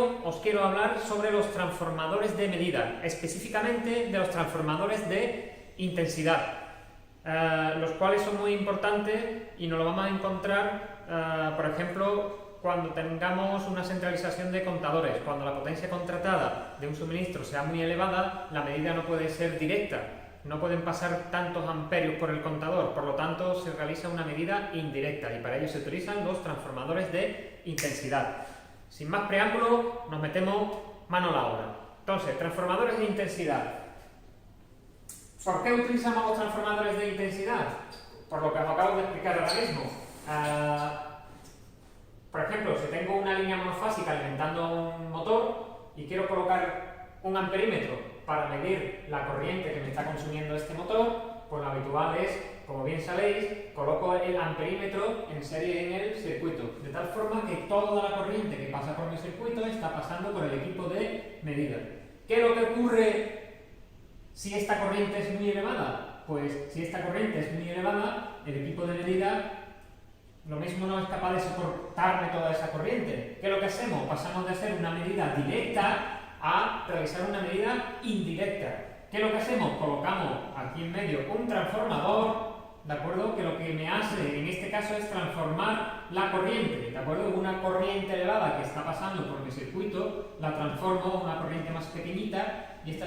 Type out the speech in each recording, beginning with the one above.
vídeo os quiero hablar sobre los transformadores de medida, específicamente de los transformadores de intensidad, los cuales son muy importantes y nos lo vamos a encontrar, por ejemplo, cuando tengamos una centralización de contadores. Cuando la potencia contratada de un suministro sea muy elevada, la medida no puede ser directa, no pueden pasar tantos amperios por el contador, por lo tanto se realiza una medida indirecta y para ello se utilizan los transformadores de intensidad. Sin más preámbulo, nos metemos mano a la obra. Entonces, transformadores de intensidad. ¿Por qué utilizamos los transformadores de intensidad? Por lo que os acabo de explicar ahora mismo. Por ejemplo, si tengo una línea monofásica alimentando un motor y quiero colocar un amperímetro para medir la corriente que me está consumiendo este motor, pues lo habitual es, como bien sabéis, coloco el amperímetro en serie en el circuito, de tal forma que toda la corriente que pasa por mi circuito está pasando por el equipo de medida. ¿Qué es lo que ocurre si esta corriente es muy elevada? Pues si esta corriente es muy elevada, el equipo de medida lo mismo no es capaz de soportarme toda esa corriente. ¿Qué es lo que hacemos? Pasamos de hacer una medida directa a realizar una medida indirecta. ¿Qué es lo que hacemos? Colocamos aquí en medio un transformador, ¿de acuerdo? Que lo que me hace en este caso es transformar la corriente, ¿de acuerdo? Una corriente elevada que está pasando por mi circuito, la transformo a una corriente más pequeñita y esta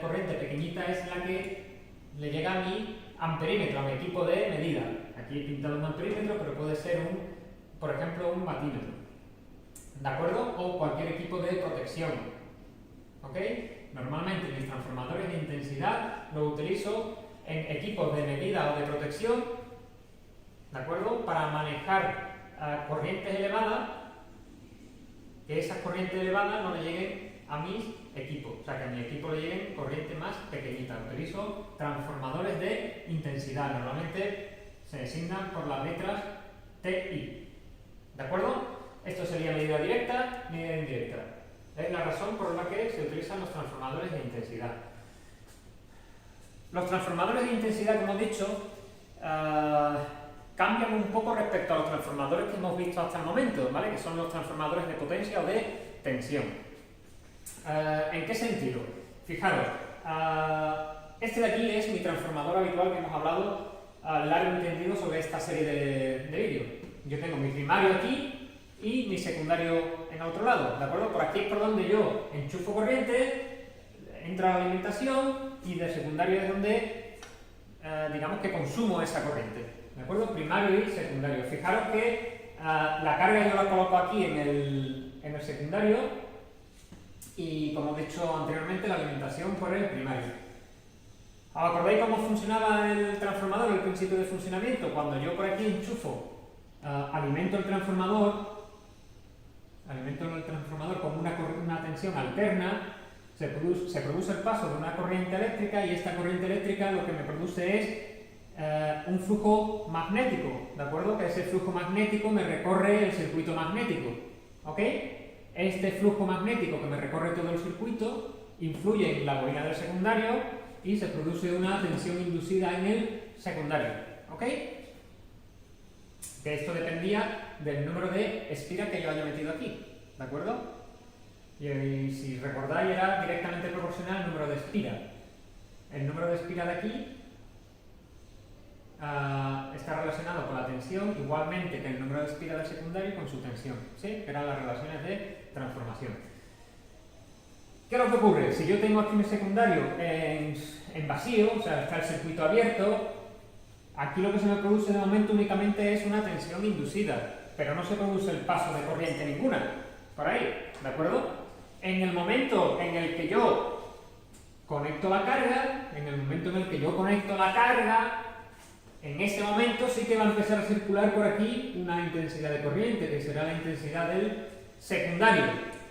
corriente pequeñita es la que le llega a mi amperímetro, a mi equipo de medida. Aquí he pintado un amperímetro, pero puede ser por ejemplo, un batímetro, ¿de acuerdo? O cualquier equipo de protección, ¿ok? Normalmente mis transformadores de intensidad los utilizo en equipos de medida o de protección, ¿de acuerdo? Para manejar corrientes elevadas, que esas corrientes elevadas no le lleguen a mis equipos, o sea, que a mi equipo le lleguen corrientes más pequeñitas. Utilizo transformadores de intensidad, normalmente se designan por las letras TI, ¿de acuerdo? Esto sería medida directa, medida indirecta. Es la razón por la que se utilizan los transformadores de intensidad. Los transformadores de intensidad, como he dicho, cambian un poco respecto a los transformadores que hemos visto hasta el momento, ¿vale? Que son los transformadores de potencia o de tensión. ¿En qué sentido? Fijaros, este de aquí es mi transformador habitual que hemos hablado largo y tendido sobre esta serie de vídeos. Yo tengo mi primario aquí y mi secundario en otro lado, ¿de acuerdo? Por aquí es por donde yo enchufo corriente, entra la alimentación y del secundario es donde, digamos que consumo esa corriente, ¿de acuerdo? Primario y secundario. Fijaros que la carga yo la coloco aquí en el secundario y, como he dicho anteriormente, la alimentación por el primario. ¿Acordáis cómo funcionaba el transformador, el principio de funcionamiento? Cuando yo por aquí enchufo, alimento el transformador con una tensión alterna, se produce el paso de una corriente eléctrica y esta corriente eléctrica lo que me produce es un flujo magnético, ¿de acuerdo? Que ese flujo magnético me recorre el circuito magnético, ¿ok? Este flujo magnético que me recorre todo el circuito influye en la bobina del secundario y se produce una tensión inducida en el secundario, ¿ok? Que esto dependía del número de espiras que yo haya metido aquí, ¿de acuerdo? Y si recordáis era directamente proporcional al número de espiras. El número de espiras de aquí está relacionado con la tensión, igualmente que el número de espiras del secundario con su tensión, ¿sí? Que eran las relaciones de transformación. ¿Qué es lo que ocurre? Si yo tengo aquí mi secundario en vacío, o sea, está el circuito abierto, aquí lo que se me produce de momento únicamente es una tensión inducida, pero no se produce el paso de corriente ninguna, por ahí, ¿de acuerdo? En el momento en el que yo conecto la carga, en ese momento sí que va a empezar a circular por aquí una intensidad de corriente, que será la intensidad del secundario,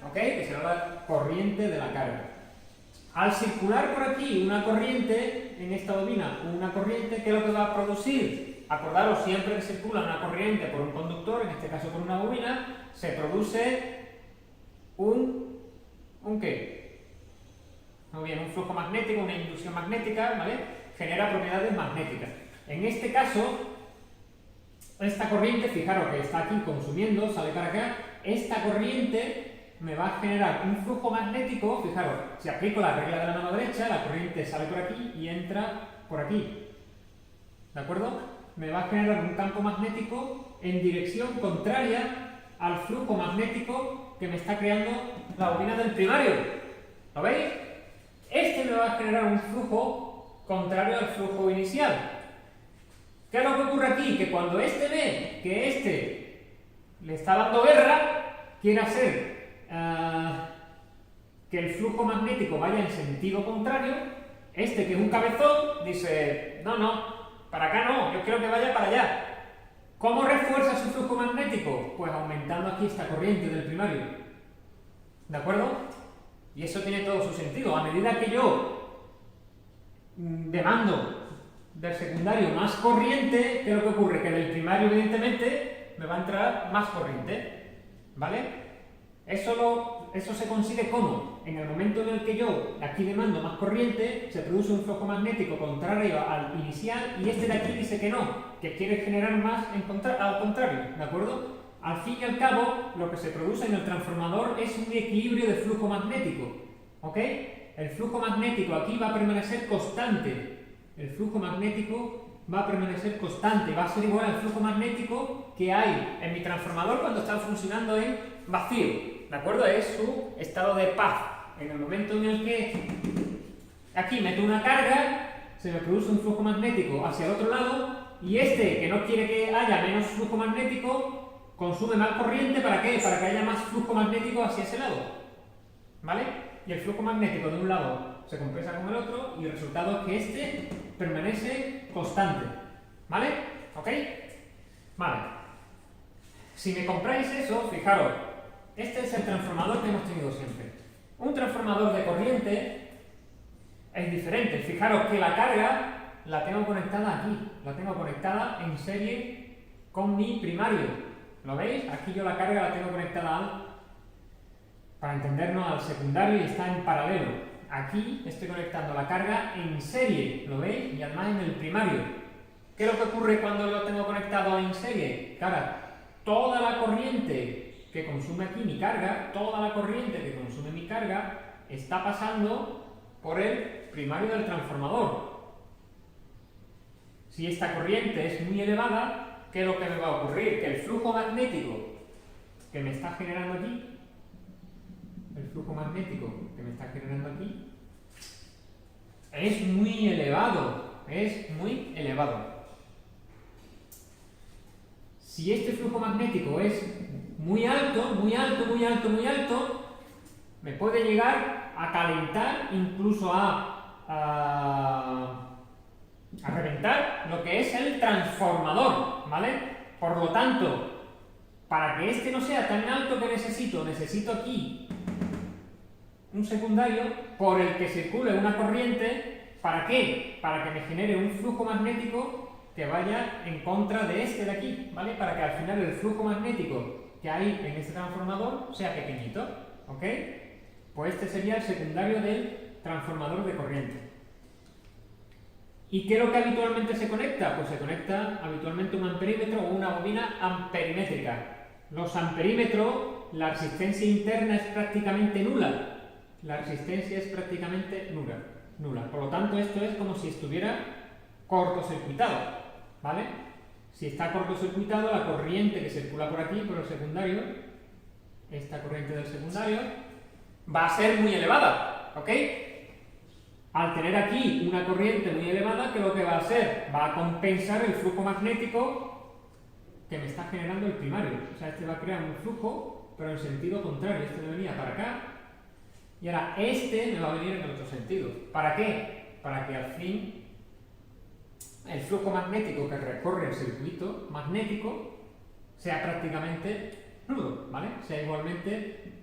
¿ok? Que será la corriente de la carga. Al circular por aquí una corriente, en esta bobina, una corriente, ¿qué es lo que va a producir? Acordaros, siempre que circula una corriente por un conductor, en este caso por una bobina, se produce ¿un qué? Muy bien, un flujo magnético, una inducción magnética, ¿vale? Genera propiedades magnéticas. En este caso, esta corriente, fijaros que está aquí consumiendo, sale para acá, esta corriente me va a generar un flujo magnético. Fijaros, si aplico la regla de la mano derecha, la corriente sale por aquí y entra por aquí. ¿De acuerdo? Me va a generar un campo magnético en dirección contraria al flujo magnético que me está creando la bobina del primario. ¿Lo veis? Este me va a generar un flujo contrario al flujo inicial. ¿Qué es lo que ocurre aquí? Que cuando este ve que este le está dando guerra, quiere hacer que el flujo magnético vaya en sentido contrario, este que es un cabezón dice, no, para acá no, yo quiero que vaya para allá. ¿Cómo refuerza su flujo magnético? Pues aumentando aquí esta corriente del primario. ¿De acuerdo? Y eso tiene todo su sentido. A medida que yo demando del secundario más corriente, ¿qué es lo que ocurre? Que del primario, evidentemente, me va a entrar más corriente. ¿Vale? Eso se consigue ¿cómo? En el momento en el que yo aquí demando más corriente, se produce un flujo magnético contrario al inicial y este de aquí dice que no, que quiere generar más al contrario, ¿de acuerdo? Al fin y al cabo, lo que se produce en el transformador es un equilibrio de flujo magnético, ¿ok? El flujo magnético aquí va a permanecer constante, el flujo magnético va a permanecer constante, va a ser igual al flujo magnético que hay en mi transformador cuando está funcionando en vacío. ¿De acuerdo? Es su estado de paz. En el momento en el que aquí meto una carga, se me produce un flujo magnético hacia el otro lado y este, que no quiere que haya menos flujo magnético, consume más corriente. ¿Para qué? Para que haya más flujo magnético hacia ese lado. ¿Vale? Y el flujo magnético de un lado se compensa con el otro y el resultado es que este permanece constante. ¿Vale? ¿Ok? Vale. Si me compráis eso, fijaros, este es el transformador que hemos tenido siempre. Un transformador de corriente es diferente. Fijaros que la carga la tengo conectada aquí. La tengo conectada en serie con mi primario. ¿Lo veis? Aquí yo la carga la tengo conectada para entendernos al secundario y está en paralelo. Aquí estoy conectando la carga en serie. ¿Lo veis? Y además en el primario. ¿Qué es lo que ocurre cuando lo tengo conectado en serie? Claro, toda la corriente que consume aquí mi carga, toda la corriente que consume mi carga está pasando por el primario del transformador. Si esta corriente es muy elevada, ¿qué es lo que me va a ocurrir? Que el flujo magnético que me está generando aquí, es muy elevado. Si este flujo magnético es muy alto, me puede llegar a calentar, incluso a reventar lo que es el transformador, ¿vale? Por lo tanto, para que este no sea tan alto que necesito aquí un secundario por el que circule una corriente. ¿Para qué? Para que me genere un flujo magnético que vaya en contra de este de aquí, ¿vale? Para que al final el flujo magnético que hay en este transformador sea pequeñito, ¿ok? Pues este sería el secundario del transformador de corriente. ¿Y qué es lo que habitualmente se conecta? Pues se conecta habitualmente un amperímetro o una bobina amperimétrica. Los amperímetros, la resistencia interna es prácticamente nula. Nula. Por lo tanto, esto es como si estuviera cortocircuitado, ¿vale? Si está cortocircuitado, la corriente que circula por aquí, por el secundario, esta corriente del secundario, va a ser muy elevada, ¿ok? Al tener aquí una corriente muy elevada, ¿qué es lo que va a hacer? Va a compensar el flujo magnético que me está generando el primario. O sea, este va a crear un flujo, pero en sentido contrario. Este me venía para acá, y ahora este me va a venir en el otro sentido. ¿Para qué? Para que al fin el flujo magnético que recorre el circuito magnético sea prácticamente nulo, ¿vale? Sea igualmente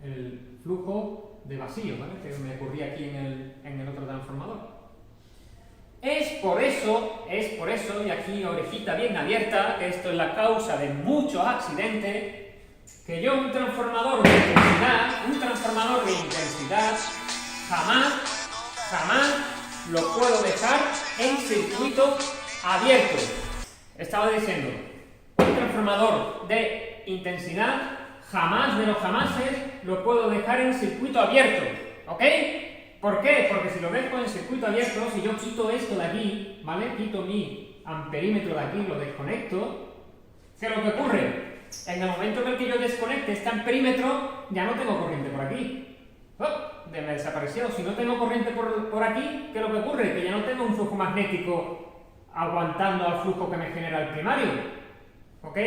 el flujo de vacío, ¿vale? Que me ocurría aquí en el otro transformador. Es por eso, y aquí orejita bien abierta, que esto es la causa de muchos accidentes, que yo un transformador de intensidad, jamás lo puedo dejar en circuito abierto. Estaba diciendo, un transformador de intensidad jamás de los jamases lo puedo dejar en circuito abierto, ¿ok? ¿Por qué? Porque si lo dejo en circuito abierto, si yo quito esto de aquí, ¿vale? Quito mi amperímetro de aquí, lo desconecto, ¿qué es lo que ocurre? En el momento en el que yo desconecte este amperímetro, ya no tengo corriente por aquí. ¡Oh! Me desapareció. Si no tengo corriente por aquí, ¿qué es lo que ocurre? Que ya no tengo un flujo magnético aguantando al flujo que me genera el primario. ¿Ok?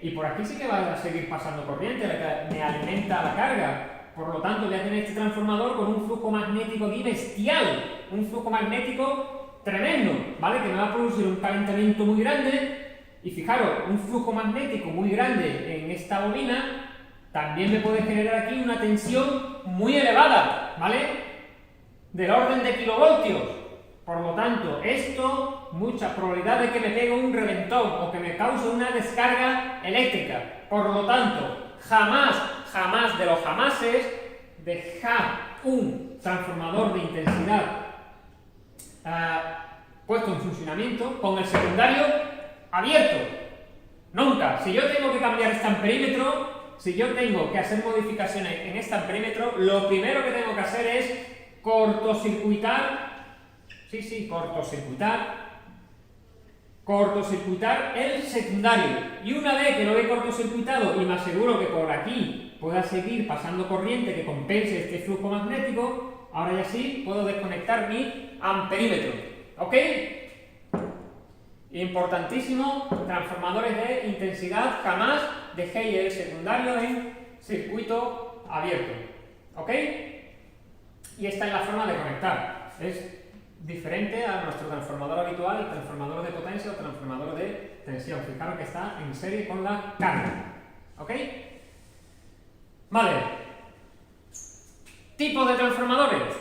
Y por aquí sí que va a seguir pasando corriente, me alimenta la carga. Por lo tanto, voy a tener este transformador con un flujo magnético aquí bestial. Un flujo magnético tremendo, ¿vale? Que me va a producir un calentamiento muy grande. Y fijaros, un flujo magnético muy grande en esta bobina también me puede generar aquí una tensión muy elevada, ¿vale? Del orden de kilovoltios. Por lo tanto, esto, mucha probabilidad de que me pegue un reventón o que me cause una descarga eléctrica. Por lo tanto, jamás de los jamases, dejar un transformador de intensidad puesto en funcionamiento con el secundario abierto. Nunca. Si yo tengo que cambiar este amperímetro, si yo tengo que hacer modificaciones en este amperímetro, lo primero que tengo que hacer es cortocircuitar el secundario. Y una vez que lo he cortocircuitado y me aseguro que por aquí pueda seguir pasando corriente que compense este flujo magnético, ahora ya sí puedo desconectar mi amperímetro. ¿Ok? Importantísimo, transformadores de intensidad, jamás dejéis el secundario en circuito abierto. ¿Ok? Y esta es la forma de conectar. Es diferente a nuestro transformador habitual, el transformador de potencia o transformador de tensión. Fijaros que está en serie con la carga. ¿Ok? Vale. Tipos de transformadores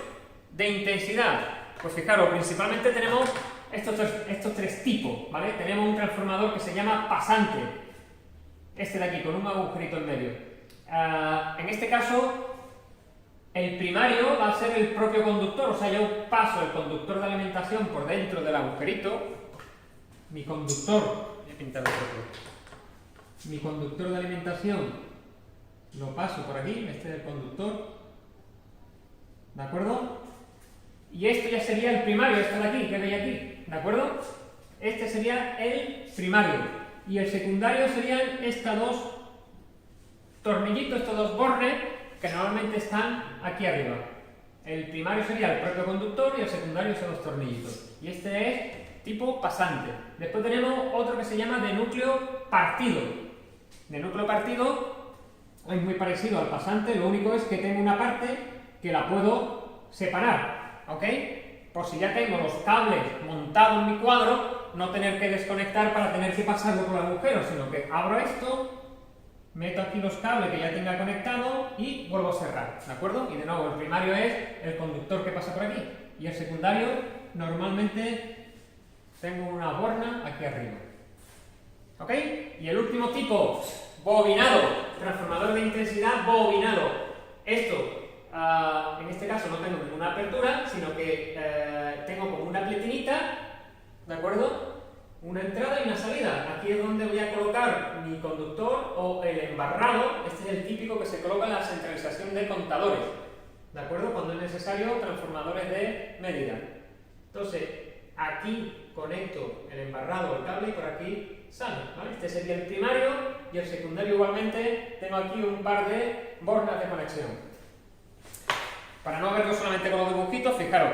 de intensidad. Pues fijaros, principalmente tenemos estos tres tipos, ¿vale? Tenemos un transformador que se llama pasante, este de aquí, con un agujerito en medio. En este caso, el primario va a ser el propio conductor, o sea, yo paso el conductor de alimentación por dentro del agujerito, mi conductor de alimentación lo paso por aquí, este es el conductor, ¿de acuerdo? Y esto ya sería el primario, esto de aquí, que veis aquí, ¿de acuerdo? Este sería el primario. Y el secundario serían estos dos tornillitos, estos dos bornes, que normalmente están aquí arriba. El primario sería el propio conductor y el secundario son los tornillitos. Y este es tipo pasante. Después tenemos otro que se llama de núcleo partido. De núcleo partido es muy parecido al pasante, lo único es que tengo una parte que la puedo separar. ¿Ok? Por si ya tengo los cables montados en mi cuadro, no tener que desconectar para tener que pasarlo por el agujero, sino que abro esto, meto aquí los cables que ya tenga conectado y vuelvo a cerrar, ¿de acuerdo? Y de nuevo, el primario es el conductor que pasa por aquí y el secundario normalmente tengo una borna aquí arriba. ¿Ok? Y el último tipo, bobinado, transformador de intensidad bobinado. Esto en este caso no tengo ninguna apertura, sino que tengo como una pletinita, ¿de acuerdo? Una entrada y una salida. Aquí es donde voy a colocar mi conductor o el embarrado. Este es el típico que se coloca en la centralización de contadores, ¿de acuerdo? Cuando es necesario, transformadores de medida. Entonces, aquí conecto el embarrado o el cable y por aquí sale, ¿vale? Este sería el primario y el secundario igualmente. Tengo aquí un par de bornas de conexión. Para no verlo solamente con los dibujitos, fijaros,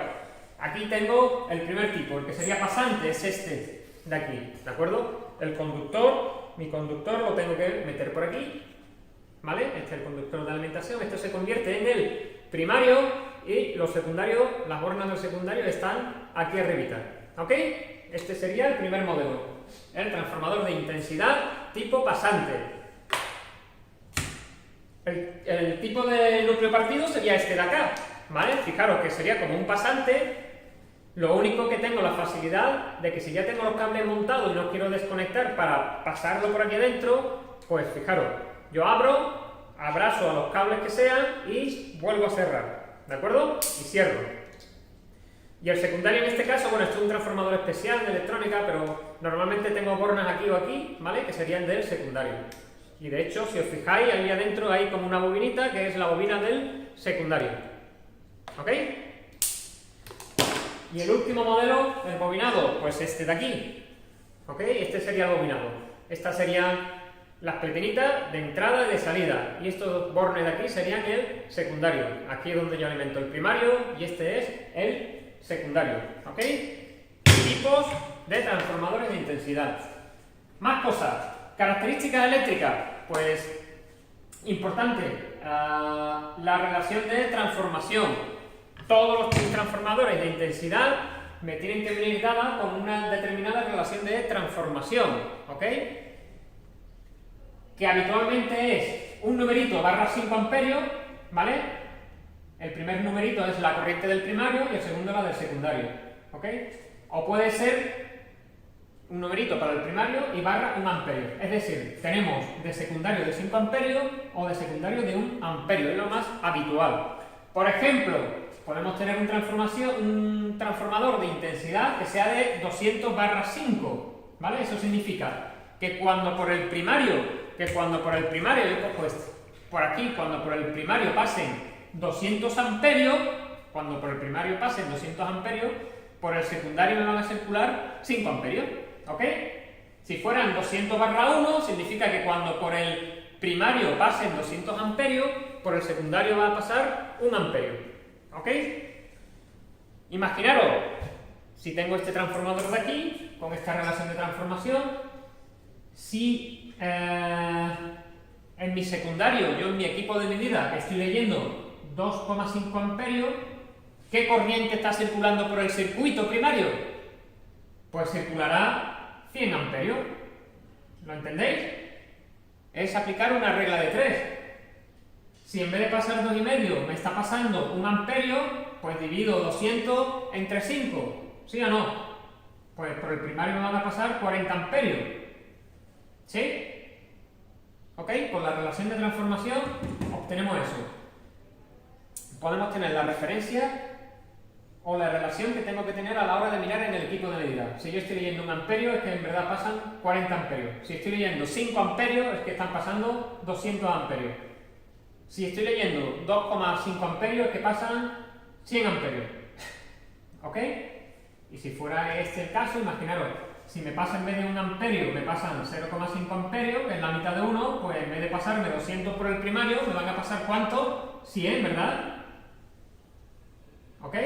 aquí tengo el primer tipo, el que sería pasante, es este de aquí, ¿de acuerdo? El conductor, mi conductor lo tengo que meter por aquí, ¿vale? Este es el conductor de alimentación, esto se convierte en el primario y los secundarios, las bornas del secundario están aquí arribita, ¿ok? Este sería el primer modelo, el transformador de intensidad tipo pasante. El tipo de núcleo partido sería este de acá, ¿vale? Fijaros que sería como un pasante, lo único que tengo la facilidad de que si ya tengo los cables montados y no quiero desconectar para pasarlo por aquí adentro, pues fijaros, yo abrazo a los cables que sean y vuelvo a cerrar, ¿de acuerdo? Y cierro. Y el secundario en este caso, bueno, esto es un transformador especial de electrónica, pero normalmente tengo bornas aquí o aquí, ¿vale? Que serían del secundario. Y de hecho, si os fijáis, ahí adentro hay como una bobinita que es la bobina del secundario. ¿Ok? Y el último modelo del bobinado, pues este de aquí. ¿Ok? Este sería el bobinado. Estas serían las platinitas de entrada y de salida. Y estos bornes de aquí serían el secundario. Aquí es donde yo alimento el primario y este es el secundario. ¿Ok? Tipos de transformadores de intensidad. Más cosas. Características eléctricas. Pues, importante, la relación de transformación. Todos los transformadores de intensidad me tienen que venir dadas con una determinada relación de transformación, ¿ok? Que habitualmente es un numerito barra 5 amperios, ¿vale? El primer numerito es la corriente del primario y el segundo la del secundario, ¿ok? O puede ser un numerito para el primario y barra 1 amperio. Es decir, tenemos de secundario de 5 amperios o de secundario de 1 amperio, es lo más habitual. Por ejemplo, podemos tener un transformador de intensidad que sea de 200 barra 5, ¿vale? Eso significa que cuando por el primario, pues por aquí, cuando por el primario pasen 200 amperios, por el secundario me van a circular 5 amperios, ¿ok? Si fueran 200 barra 1, significa que cuando por el primario pasen 200 amperios, por el secundario va a pasar 1 amperio, ¿ok? Imaginaros, si tengo este transformador de aquí, con esta relación de transformación, si en mi secundario, yo en mi equipo de medida estoy leyendo 2,5 amperios, ¿qué corriente está circulando por el circuito primario? Pues circulará 100 amperios. ¿Lo entendéis? Es aplicar una regla de 3. Si en vez de pasar 2,5 me está pasando 1 amperio, pues divido 200 entre 5. ¿Sí o no? Pues por el primario me van a pasar 40 amperios. ¿Sí? ¿Ok? Con la relación de transformación obtenemos eso. Podemos tener la referencia o la relación que tengo que tener a la hora de mirar en el equipo de medida. Si yo estoy leyendo 1 amperio, es que en verdad pasan 40 amperios. Si estoy leyendo 5 amperios, es que están pasando 200 amperios. Si estoy leyendo 2,5 amperios, es que pasan 100 amperios. ¿Ok? Y si fuera este el caso, imaginaros, si me pasa en vez de 1 amperio, me pasan 0,5 amperios, que es la mitad de 1, pues en vez de pasarme 200 por el primario, me van a pasar ¿cuánto? 100, ¿verdad? ¿Ok?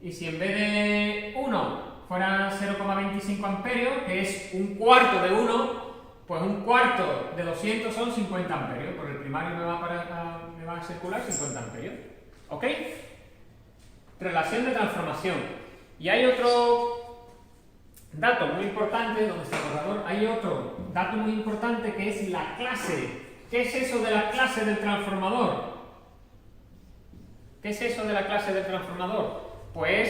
Y si en vez de 1 fuera 0,25 amperios, que es un cuarto de 1, pues un cuarto de 200 son 50 amperios. Por el primario me va a circular 50 amperios. ¿Ok? Relación de transformación. Y hay otro dato muy importante, donde está el borrador, hay otro dato muy importante que es la clase. ¿Qué es eso de la clase del transformador? ¿Qué es eso de la clase del transformador? Pues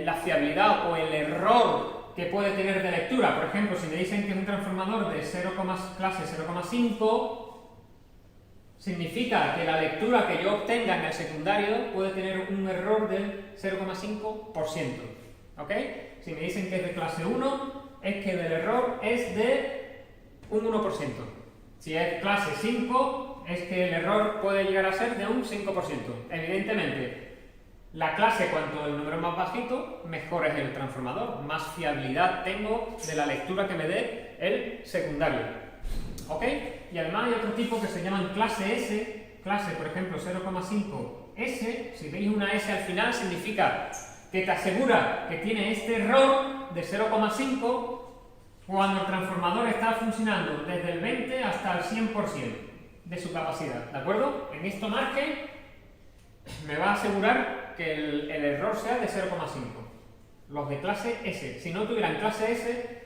la fiabilidad o el error que puede tener de lectura. Por ejemplo, si me dicen que es un transformador de clase 0,5, significa que la lectura que yo obtenga en el secundario puede tener un error del 0,5%. ¿Ok? Si me dicen que es de clase 1, es que el error es de un 1%. Si es clase 5, es que el error puede llegar a ser de un 5%. Evidentemente, la clase, cuanto el número más bajito, mejor es el transformador. Más fiabilidad tengo de la lectura que me dé el secundario. ¿Ok? Y además hay otro tipo que se llaman clase S. Clase, por ejemplo, 0,5S. Si veis una S al final, significa que te asegura que tiene este error de 0,5 cuando el transformador está funcionando desde el 20 hasta el 100% de su capacidad. ¿De acuerdo? En esto margen me va a asegurar que el error sea de 0,5. Los de clase S. Si no tuvieran clase S,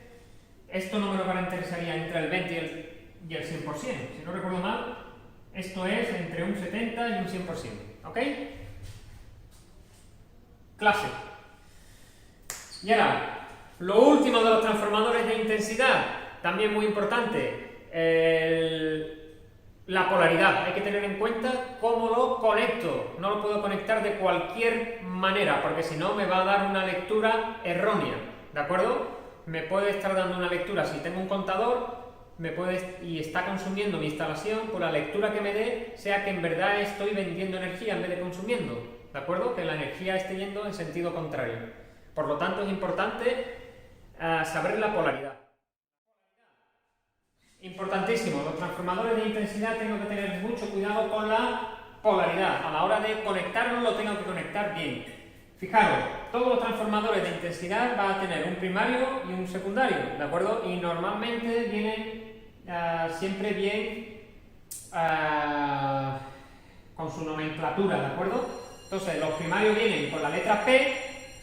esto no me lo garantizaría entre el 20 y el 100%. Si no recuerdo mal, esto es entre un 70 y un 100%. ¿Ok? Clase. Y ahora, lo último de los transformadores de intensidad, también muy importante, la polaridad. Hay que tener en cuenta cómo lo conecto. No lo puedo conectar de cualquier manera, porque si no me va a dar una lectura errónea. ¿De acuerdo? Me puede estar dando una lectura, si tengo un contador, y está consumiendo mi instalación, pues la lectura que me dé sea que en verdad estoy vendiendo energía en vez de consumiendo, ¿de acuerdo? Que la energía esté yendo en sentido contrario. Por lo tanto, es importante saber la polaridad. Importantísimo, los transformadores de intensidad tengo que tener mucho cuidado con la polaridad. A la hora de conectarlo lo tengo que conectar bien. Fijaros, todos los transformadores de intensidad van a tener un primario y un secundario, ¿de acuerdo? Y normalmente vienen siempre bien con su nomenclatura, ¿de acuerdo? Entonces, los primarios vienen con la letra P,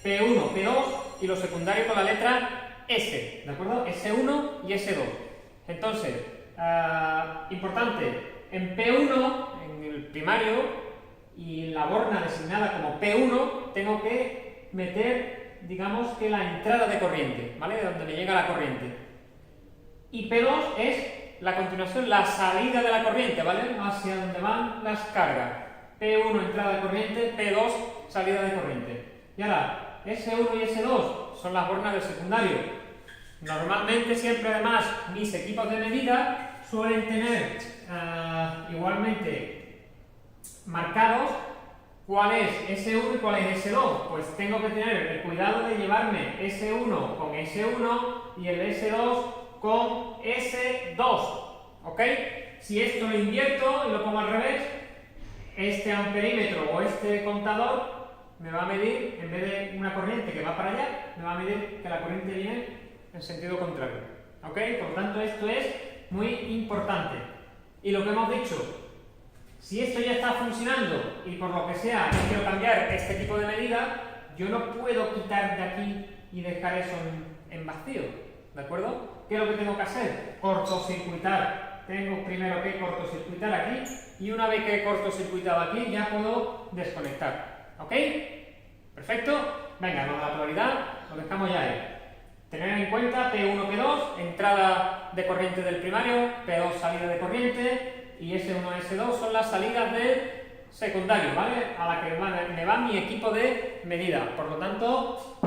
P1, P2, y los secundarios con la letra S, ¿de acuerdo? S1 y S2. Entonces, importante, en P1, en el primario, y en la borna designada como P1, tengo que meter, digamos que la entrada de corriente, ¿vale? De donde me llega la corriente. Y P2 es la continuación, la salida de la corriente, ¿vale? Hacia donde van las cargas. P1 entrada de corriente, P2 salida de corriente. Y ahora, S1 y S2 son las bornas del secundario. Normalmente siempre además mis equipos de medida suelen tener igualmente marcados cuál es S1 y cuál es S2. Pues tengo que tener el cuidado de llevarme S1 con S1 y el S2 con S2, ¿ok? Si esto lo invierto y lo pongo al revés, este amperímetro o este contador me va a medir, en vez de una corriente que va para allá, me va a medir que la corriente viene en sentido contrario, ¿ok? Por lo tanto, esto es muy importante. Y lo que hemos dicho, si esto ya está funcionando y por lo que sea yo quiero cambiar este tipo de medida, yo no puedo quitar de aquí y dejar eso en vacío, ¿de acuerdo? ¿Qué es lo que tengo que hacer? Cortocircuitar. Tengo primero que cortocircuitar aquí y una vez que he cortocircuitado aquí ya puedo desconectar, ¿ok? ¿Perfecto? Venga, con la polaridad lo dejamos ya ahí. Tener en cuenta P1, P2, entrada de corriente del primario, P2 salida de corriente y S1, S2 son las salidas del secundario, ¿vale? A la que me va mi equipo de medida. Por lo tanto,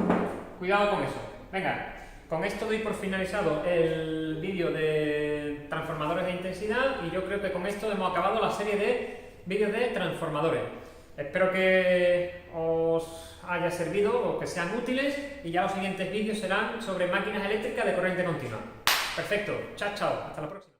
cuidado con eso. Venga, con esto doy por finalizado el vídeo de transformadores de intensidad y yo creo que con esto hemos acabado la serie de vídeos de transformadores. Espero que os haya servido o que sean útiles y ya los siguientes vídeos serán sobre máquinas eléctricas de corriente continua. Perfecto, chao, chao, hasta la próxima.